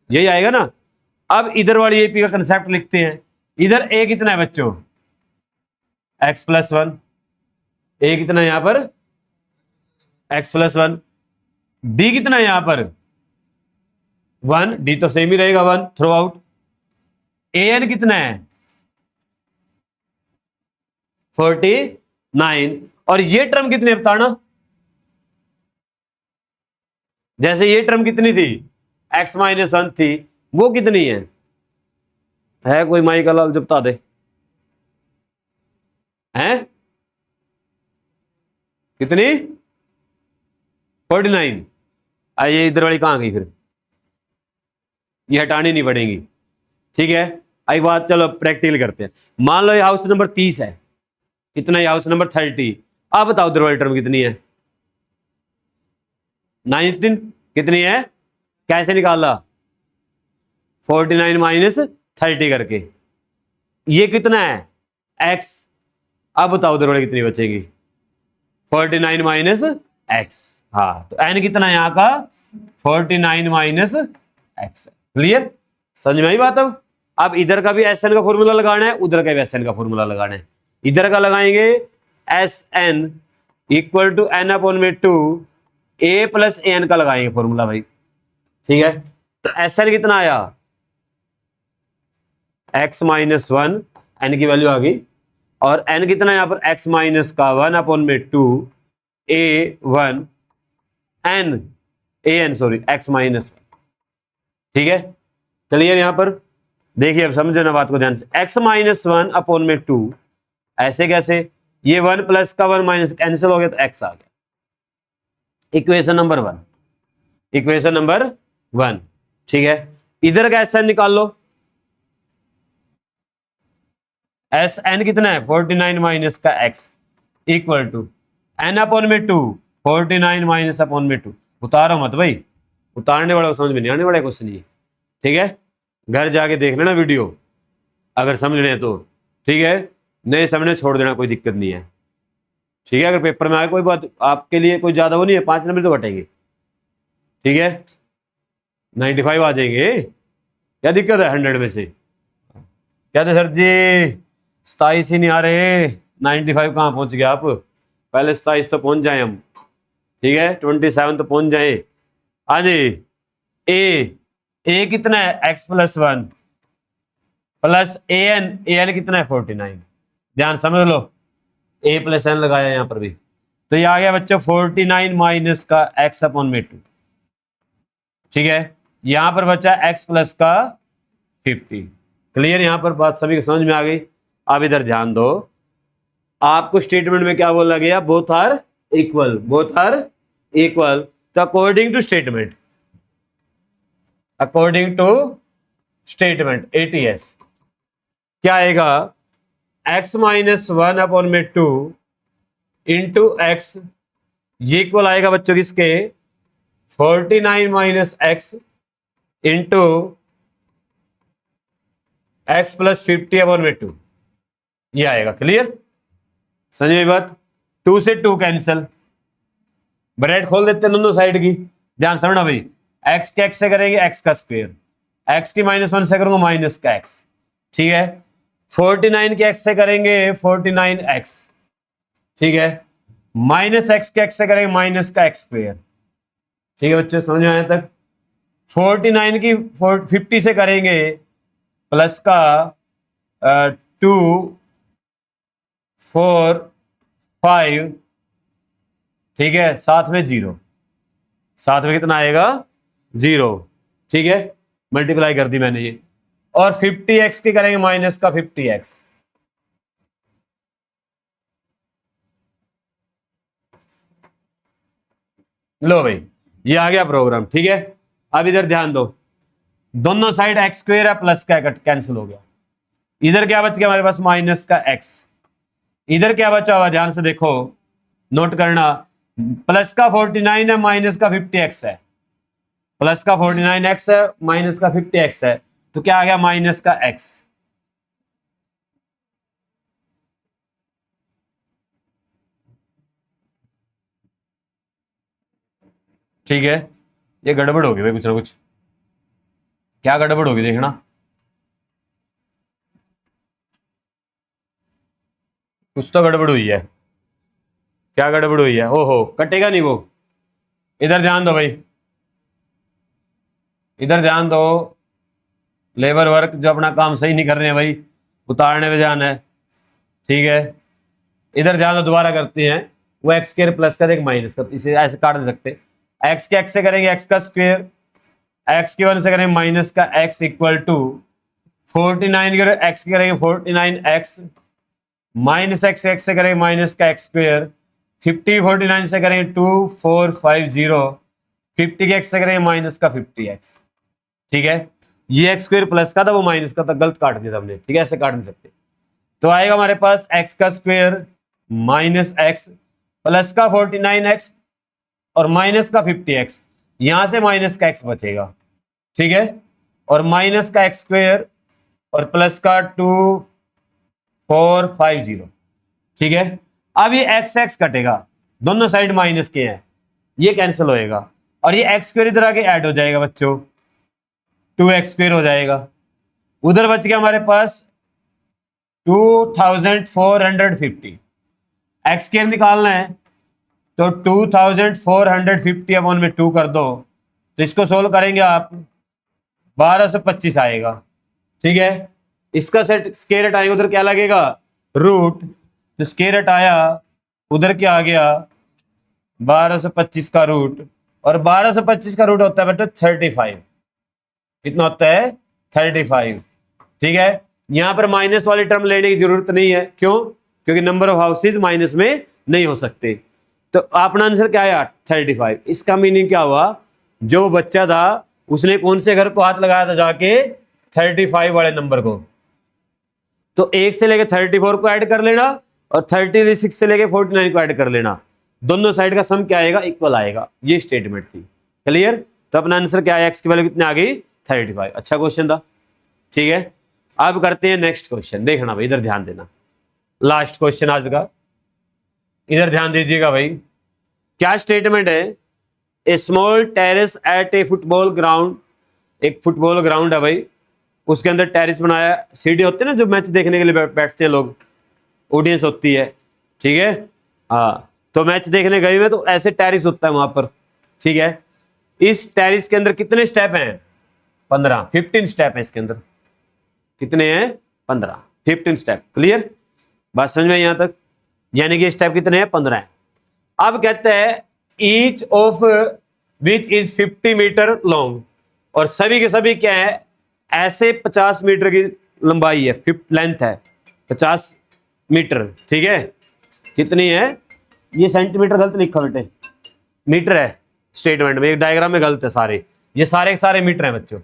यही आएगा ना। अब इधर वाली एपी का कंसेप्ट लिखते हैं, इधर a कितना है बच्चों, x+1, a कितना है यहां पर x+1, d कितना है यहां पर 1, डी तो सेम ही रहेगा 1 थ्रो आउट। an कितना है 49, और ये टर्म कितनी है बताना। जैसे ये टर्म कितनी थी x-1 थी, वो कितनी है कोई माइक लाल जो बता दे, हैं कितनी 49। ये इधर वाली कहां गई फिर, ये हटानी नहीं पड़ेगी, ठीक है। आई बात, चलो प्रैक्टिकल करते हैं। मान लो ये हाउस नंबर 30 है, कितना, ये हाउस नंबर 30। अब बताओ उधर वाली टर्म कितनी है 19, कितनी है, कैसे निकाला 49 माइनस 30 करके, ये कितना है x। अब बताओ उधर वाली कितनी बचेगी 49 माइनस एक्स। हाँ तो n कितना है यहां का 49 माइनस एक्स। क्लियर, समझ में आई बात। अब इधर का भी एस एन का फॉर्मूला लगाना है, उधर का भी एस एन का फॉर्मूला लगाना है। इधर का लगाएंगे S N equal to N upon में 2 ए प्लस ए एन का लगाएंगे फॉर्मूला भाई, ठीक है। तो एस एन कितना आया x माइनस 1, एन की वैल्यू आ गई, और n कितना है यहां पर x माइनस का 1 अपॉन में 2 a1 n a n sorry x minus, ठीक है। क्लियर, यहां पर देखिए, अब समझना बात को ध्यान से, x माइनस 1 अपॉन में 2, ऐसे कैसे, ये 1 प्लस का 1 माइनस कैंसिल हो गया तो x आ गया। इक्वेशन नंबर 1, इक्वेशन नंबर 1, ठीक है। इधर का एस एन निकाल लो, एस एन कितना है 49 माइनस का x equal to N upon में 2 49 माइनस अपॉन में 2। उतारो मत भाई, उतारने वाला को समझ में नहीं आने वाला क्वेश्चन ये, ठीक है। घर जाके देख लेना वीडियो अगर समझ रहे हैं तो, ठीक है, नहीं समझने छोड़ देना, कोई दिक्कत नहीं है, ठीक है। अगर पेपर में आए कोई बात आपके लिए कोई ज्यादा वो नहीं है, 5 नंबर तो घटेंगे, ठीक है, 95 आ जाएंगे, क्या दिक्कत है 100 में से। कहते सर जी 27 ही नहीं आ रहे, 95 कहाँ पहुंच गए आप, पहले 27 तो पहुंच जाए हम, ठीक है, 27 तो पहुंच जाए। हाँ जी, ए कितना है x प्लस 1 प्लस ए एन कितना है 49, ध्यान समझ लो, a प्लस एन लगाया यहां पर भी, तो ये आ गया बच्चों 49 माइनस का x अपॉन में 2, ठीक है। यहां पर बचा x प्लस का 50। क्लियर, यहां पर बात सभी को समझ में आ गई। अब इधर ध्यान दो, आपको स्टेटमेंट में क्या बोला गया, both are equal, both are equal. तो according to statement, according to statement ATS क्या आएगा, x माइनस 1 अपॉन में 2 इंटू एक्स, ये इक्वल आएगा बच्चों किसके 49 minus x into x plus 50 upon में 2, ये आएगा। क्लियर, समझ में बात। 2 से 2 कैंसिल, ब्रैकेट खोल देते हैं दोनों साइड की, ध्यान समझना भाई, x के x से करेंगे x का स्क्वायर, x की माइनस 1 से करूंगा माइनस का x, ठीक है। 49 के x से करेंगे 49x, ठीक है, माइनस x के x से करेंगे माइनस का x स्क्वायर, ठीक है बच्चों, समझ में आया तक। 49 की 50 से करेंगे प्लस का 2 4 5, ठीक है, साथ में 0, साथ में कितना आएगा 0, ठीक है, मल्टीप्लाई कर दी मैंने ये, और 50x की करेंगे माइनस का 50x, लो भाई ये आ गया प्रोग्राम, ठीक है। अब इधर ध्यान दो, दोनों साइड एक्स स्क्वायर है प्लस का कैंसिल हो गया, इधर क्या बच गया हमारे पास माइनस का x, इधर क्या बचा हुआ ध्यान से देखो, नोट करना, प्लस का 49 है माइनस का 50x है, प्लस का 49x है माइनस का 50x है, तो क्या आ गया माइनस का x, ठीक है। ये गड़बड़ होगी भाई कुछ ना कुछ, क्या गड़बड़ होगी देखना, कुछ तो गड़बड़ हुई है, क्या गड़बड़ हुई है, हो कटेगा नहीं वो, इधर ध्यान दो भाई, इधर ध्यान दो, लेबर वर्क जो अपना काम सही नहीं कर रहे हैं भाई, उतारने में ध्यान है। ठीक है, इधर ध्यान दो, दोबारा करते हैं। वो एक्स स्क्वायर प्लस का एक माइनस का, इसे ऐसे काट नहीं सकते। एक्स के एक्स से करेंगे एक्स का स्क्वायर, एक्स के वन से करेंगे माइनस का एक्स इक्वल टू 49 के एक्स की करेंगे 49 एक्स माइनस एक्स, एक्स से करेंगे माइनस का एक्स स्क्वायर, 50 49 से करेंगे 2450, 50 के एक्स से करेंगे माइनस का 50x। ठीक है, ये एक्स स्क्वायर प्लस का था, वो माइनस का था, गलत काट दिया था हमने। ठीक है, ऐसे काट नहीं सकते। तो आएगा हमारे पास एक्स का स्क्वायर माइनस एक्स प्लस का 49x और माइनस का 50x, यहां से माइनस का x बचेगा। ठीक है, और माइनस का एक्स स्क्वायर और प्लस का 2450। ठीक है, अब ये एक्स एक्स कटेगा, दोनों साइड माइनस के हैं, ये कैंसिल होएगा और ये एक्स स्क्वायर इधर आके ऐड हो जाएगा बच्चों, 2x स्क्वायर हो जाएगा। उधर बच गया हमारे पास 2450। एक्स स्क्वायर निकालना है तो 2450 अपॉन में 2 कर दो, तो इसको सोल्व करेंगे आप 1225 आएगा। ठीक है, इसका सेट स्क्वायर रूट आएगा, उधर क्या लगेगा रूट, तो स्क्वायर रूट आया, उधर क्या आ गया 1225 का रूट, और 1225 का रूट होता है बेटा 35। कितना होता है 35। ठीक है, यहां पर माइनस वाली टर्म लेने की जरूरत नहीं है, क्यों, क्योंकि नंबर ऑफ हाउसेज माइनस में नहीं हो सकते। तो अपना आंसर क्या आया 35। इसका मीनिंग क्या हुआ, जो बच्चा था उसने कौन से घर को हाथ लगाया था जाके 35 वाले नंबर को, तो 1 से लेके 34 को ऐड कर लेना और 36 से लेके 49 को ऐड कर लेना, दोनों साइड का सम क्या आएगा इक्वल आएगा। ये स्टेटमेंट थी, क्लियर। तो अपना आंसर क्या है, एक्स की वैल्यू कितनी आ गई 35। अच्छा क्वेश्चन था। ठीक है, अब करते हैं नेक्स्ट क्वेश्चन, देखना भाई इधर ध्यान देना, लास्ट क्वेश्चन आज का, इधर ध्यान दीजिएगा भाई। क्या स्टेटमेंट है, ए स्मॉल टेरेस एट ए फुटबॉल ग्राउंड, एक फुटबॉल ग्राउंड है भाई, उसके अंदर टेरिस बनाया, सीढ़ी होते हैं ना जो मैच देखने के लिए बैठते हैं लोग, ऑडियंस होती है। ठीक है, हाँ, तो मैच देखने गए हुए तो ऐसे टेरिस होता है वहां पर। ठीक है, इस टेरिस के अंदर कितने स्टेप हैं 15 स्टेप है इसके अंदर, कितने हैं 15 स्टेप। क्लियर, बात समझ में यहां तक, यानी कि स्टेप कितने हैं 15 है। अब कहते हैं each of which is 50 metre long, और सभी के सभी क्या है ऐसे 50 मीटर की लंबाई है, लेंथ है 50 मीटर। ठीक है, कितनी है, ये सेंटीमीटर गलत लिखा बेटे, मीटर है स्टेटमेंट में, एक डायग्राम में गलत है सारे, ये सारे के सारे मीटर हैं बच्चों,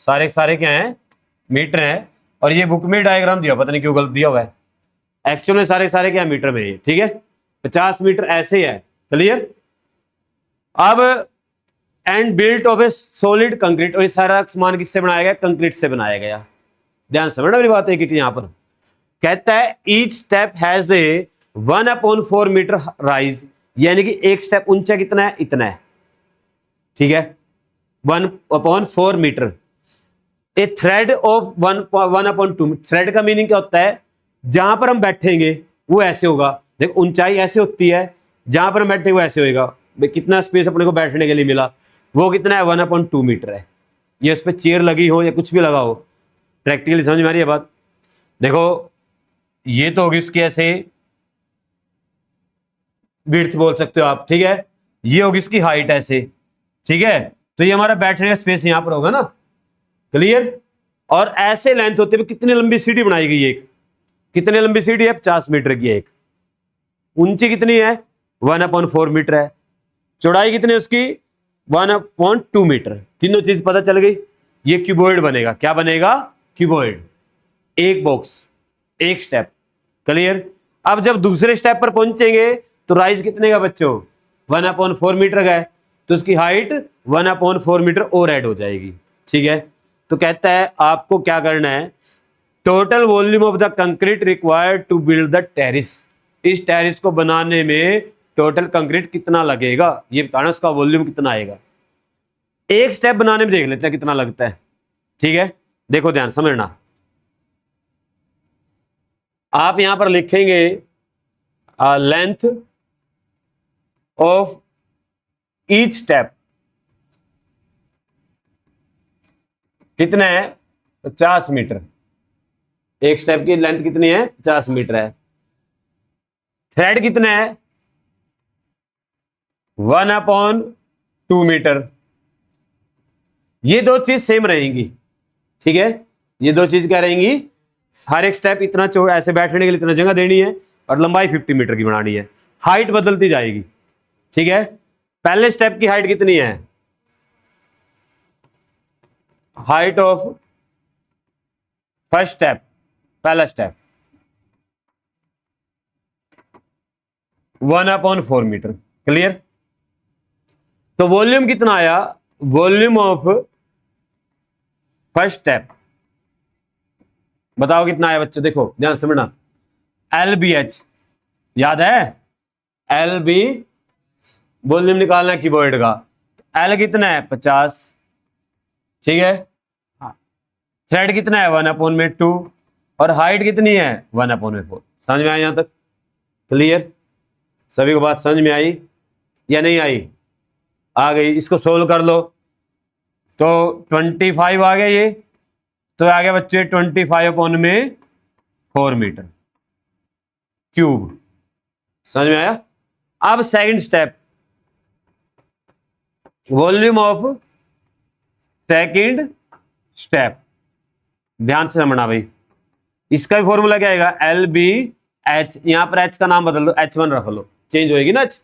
सारे के सारे क्या हैं मीटर हैं, और ये बुक में डायग्राम दिया पता नहीं क्यों गलत दिया हुआ है, एक्चुअल में सारे सारे क्या मीटर में है। ठीक है, 50 मीटर ऐसे है। क्लियर, अब and built of A solid concrete, और ये सारा सामान किससे बनाया गया, कंक्रीट से बनाया गया। ध्यान समझना मेरी बात है कि यहां पर कहता है each step has a 1/4 metre rise, यानी कि एक स्टेप ऊंचा कितना है इतना है। ठीक है, 1/4 metre. A thread of 1/2, thread का मीनिंग क्या होता है, जहां पर हम बैठेंगे वो ऐसे होगा, देखो ऊंचाई ऐसे होती है, जहां पर हम बैठेंगे वो ऐसे होएगा। कितना स्पेस अपने को बैठने के लिए मिला, वो कितना है 1/2 मीटर है। ये उस पर चेयर लगी हो या कुछ भी लगा हो, प्रैक्टिकली समझ में आ रही है बात। देखो ये तो होगी उसकी ऐसे विड्थ बोल सकते हो आप। ठीक है, ये होगी इसकी हाइट ऐसे। ठीक है, तो ये हमारा बैठने का स्पेस यहां पर होगा ना। क्लियर, और ऐसे लेंथ होते हुए कितनी लंबी सीढ़ी बनाई गई है, एक कितनी लंबी सीढ़ी है 50 मीटर की, एक ऊंची कितनी है 1/4 मीटर है, चौड़ाई कितनी है उसकी 1/2 मीटर। तीनों चीज पता चल गई। ये क्यूबॉइड बनेगा, क्या बनेगा क्यूबॉइड, एक बॉक्स एक स्टेप। क्लियर, अब जब दूसरे स्टेप पर पहुंचेंगे तो राइज कितने का बच्चों 1/4 मीटर का है, तो उसकी हाइट 1/4 मीटर और ऐड हो जाएगी। ठीक है, तो कहता है आपको क्या करना है, total volume of the concrete required to build the terrace, इस टेरिस को बनाने में टोटल कंक्रीट कितना लगेगा ये बताना, उसका वॉल्यूम कितना आएगा। एक स्टेप बनाने में देख लेते हैं कितना लगता है। ठीक है, देखो ध्यान समझना, आप यहां पर लिखेंगे लेंथ ऑफ ईच स्टेप, कितना है 50 मीटर। एक स्टेप की लेंथ कितनी है 50 मीटर है। थ्रेड कितना है 1/2 मीटर। ये दो चीज सेम रहेंगी, ठीक है। ये दो चीज क्या रहेंगी, हर एक स्टेप इतना चौड़ा, ऐसे बैठने के लिए इतना जगह देनी है और लंबाई 50 मीटर की बनानी है। हाइट बदलती जाएगी, ठीक है। पहले स्टेप की हाइट कितनी है, हाइट ऑफ फर्स्ट स्टेप, पहला स्टेप 1/4 मीटर। क्लियर। तो वॉल्यूम कितना आया, वॉल्यूम ऑफ फर्स्ट स्टेप बताओ कितना आया बच्चों, देखो ध्यान समझना। LBH याद है, LB वॉल्यूम निकालना है कीबोर्ड का। L कितना है 50, ठीक है। थ्रेड कितना है 1/2 और हाइट कितनी है 1/4। समझ में आया यहां तक, क्लियर। सभी को बात समझ में आई या नहीं आई, आ गई। इसको सोल्व कर लो तो 25 आ गया, ये तो आ गया बच्चे 25/4 मीटर क्यूब। समझ में आया। अब second step, volume of second step, ध्यान से समझना भाई। इसका भी फॉर्मूला क्या आएगा, LBH। यहां पर H का नाम बदल दो, H1 रख लो, चेंज होएगी ना H।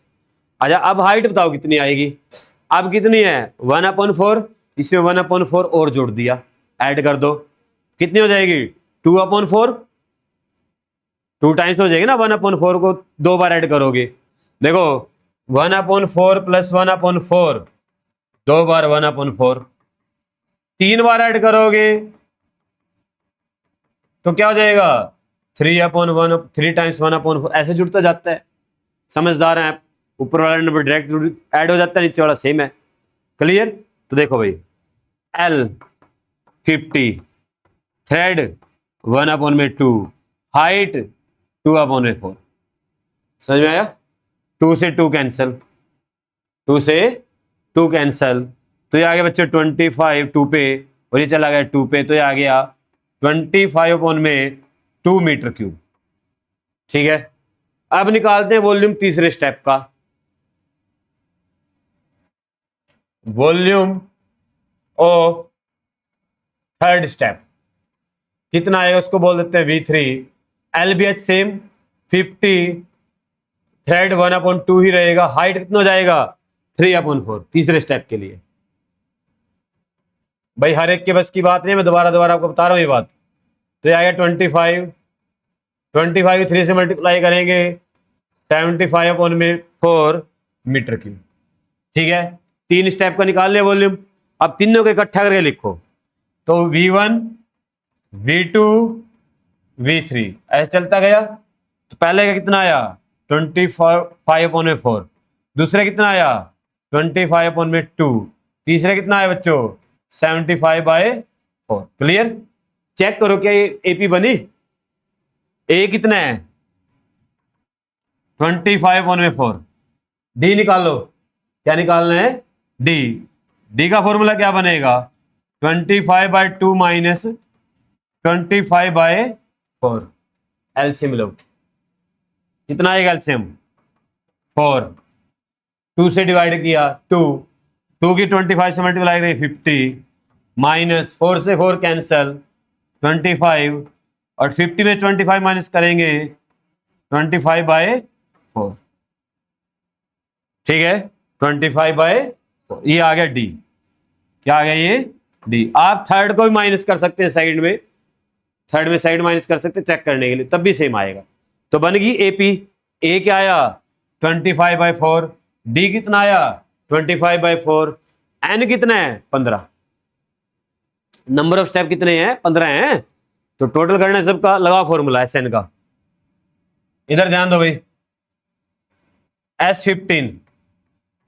अच्छा अब हाइट बताओ कितनी आएगी, अब कितनी है 1/4, इसमें 1/4 और जोड़ दिया, ऐड कर दो, कितनी हो जाएगी 2/4। 2 टाइम्स हो जाएगी ना 1/4 को 2 बार ऐड करोगे। देखो 1/4 प्लस 1/4, 2 बार 1/4, 3 बार ऐड करोगे तो क्या हो जाएगा 3/1, 3 टाइम्स 1/4, ऐसे जुड़ता जाता है। समझदार हैं आप, ऊपर वाला नंबर डायरेक्ट ऐड हो जाता है, नीचे वाला सेम है। क्लियर। तो देखो भाई L50, थ्रेड 1/2, हाइट 2/4। समझ में आया। 2 से 2 कैंसल, 2 से 2 कैंसल, तो ये आ गया बच्चे 25 2 पे, और ये चला गया 2 पे, तो ये आ गया 25/2 मीटर क्यूब। ठीक है। अब निकालते हैं वॉल्यूम तीसरे स्टेप का। वॉल्यूम ऑफ थर्ड स्टेप कितना आएगा, उसको बोल देते हैं V3। LBH सेम 50, थ्रेड 1/2 ही रहेगा, हाइट कितना हो जाएगा 3/4 तीसरे स्टेप के लिए। भाई हर एक के बस की बात नहीं, मैं दोबारा दोबारा आपको बता रहा हूं ये बात। तो ये आएगा 25 को 3 से मल्टीप्लाई करेंगे 75/4 मीटर क्यूब। ठीक है। 3 स्टेप का निकाल लिया वॉल्यूम। अब तीनों को इकट्ठा करके लिखो, तो V1 V2 V3 ऐसे चलता गया। तो पहले का कितना आया 25/4, दूसरे कितना आया 25/2, तीसरे कितना आया बच्चों 75/4। क्लियर। चेक करो क्या ये AP बनी। A कितना है 25/4, D निकालो, क्या निकालना है D का फॉर्मूला क्या बनेगा 25/2 माइनस 25/4। एलसीएम लो, कितना आएगा एलसीएम 4, 2 से डिवाइड किया 2 की 25 से मल्टीप्लाई करें 50, माइनस 4 से 4 कैंसल 25, और 50 में 25 माइनस करेंगे 25/4। ठीक है 25/4, ये आ गया D। क्या आ गया ये D। आप थर्ड को भी माइनस कर सकते हैं साइड में, थर्ड में साइड माइनस कर सकते हैं चेक करने के लिए, तब भी सेम आएगा। तो बन गई AP। A क्या आया 25/4, D कितना आया 25/4, N कितना है 15। नंबर ऑफ स्टेप कितने हैं 15 हैं। तो टोटल करना है सबका, लगा फॉर्मूला SN का। इधर ध्यान दो भाई, S15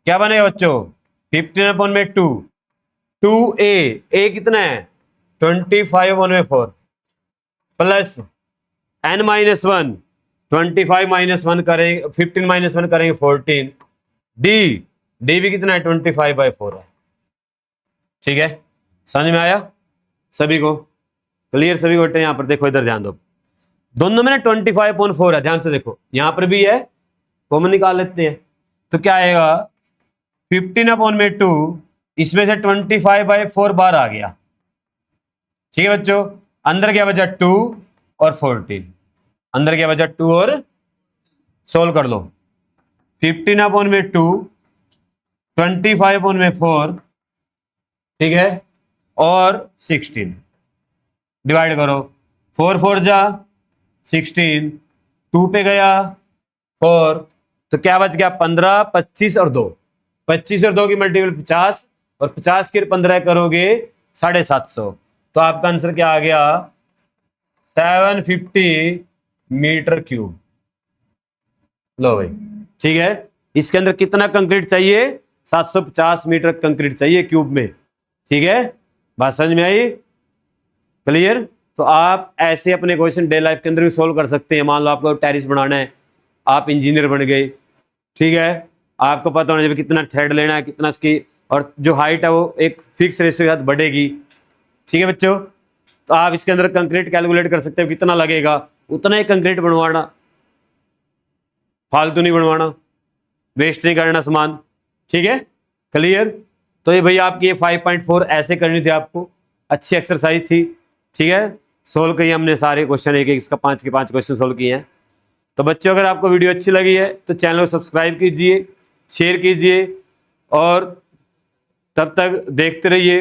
क्या बनेगा बच्चों 15/2, 2A कितना है 25/4 प्लस N-1, 25 - 1 करेंगे 15 - 1 करेंगे 14, D भी कितना है 25/4 है। ठीक है समझ में आया। सभी को क्लियर, सभी को बेटे यहाँ पर देखो, इधर ध्यान दो, दोनों में ना 25/4 है, ध्यान से देखो, यहां पर भी है, कॉमन निकाल लेते हैं, तो क्या आएगा 15/2, इसमें से 25/4 बार आ गया, ठीक है बच्चों, अंदर क्या बचा 2 और 14, अंदर क्या बचा 2 और, सोल्व कर लो, 15/2 25/4, ठीक है, और 16 डिवाइड करो, 4 4 जा 16, 2 पे गया 4, तो क्या बच गया 15, 25 और 2, 25 और 2 की मल्टीपल 50, और 50 के 15 करोगे 750, तो आपका आंसर क्या आ गया 750 मीटर क्यूब। लो भाई, ठीक है, इसके अंदर कितना कंक्रीट चाहिए, 750 मीटर कंक्रीट चाहिए क्यूब में, ठीक है, बात समझ में आई, क्लियर। तो आप ऐसे अपने क्वेश्चन डे लाइफ के अंदर भी सोल्व कर सकते हैं। मान लो आपको टेरिस बनाना है, आप इंजीनियर बन गए, ठीक है, आपको पता होना चाहिए कितना थ्रेड लेना है, कितना इसकी, और जो हाइट है वो एक फिक्स रेशियो के साथ बढ़ेगी, ठीक है बच्चों। तो आप इसके अंदर कंक्रीट कैलकुलेट कर सकते हो कितना लगेगा, उतना ही कंक्रीट बनवाना, फालतू नहीं बनवाना, वेस्ट नहीं करना सामान, ठीक है, क्लियर। तो ये भैया आपकी ये 5.4 ऐसे करनी थी आपको, अच्छी एक्सरसाइज थी, ठीक है, सोल्व किए हमने सारे क्वेश्चन, एक इसका 5 के 5 क्वेश्चन सोल्व किए हैं। तो बच्चों अगर आपको वीडियो अच्छी लगी है तो चैनल को सब्सक्राइब कीजिए, शेयर कीजिए, और तब तक देखते रहिए,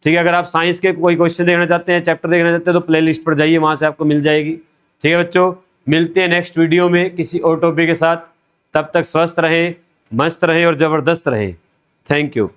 ठीक है। अगर आप साइंस के कोई क्वेश्चन देखना चाहते हैं, चैप्टर देखना चाहते हैं, तो प्ले लिस्ट पर जाइए, वहां से आपको मिल जाएगी, ठीक है बच्चों। मिलते हैं नेक्स्ट वीडियो में किसी और टॉपिक के साथ, तब तक स्वस्थ रहें, मस्त रहें और जबरदस्त रहें। Thank you.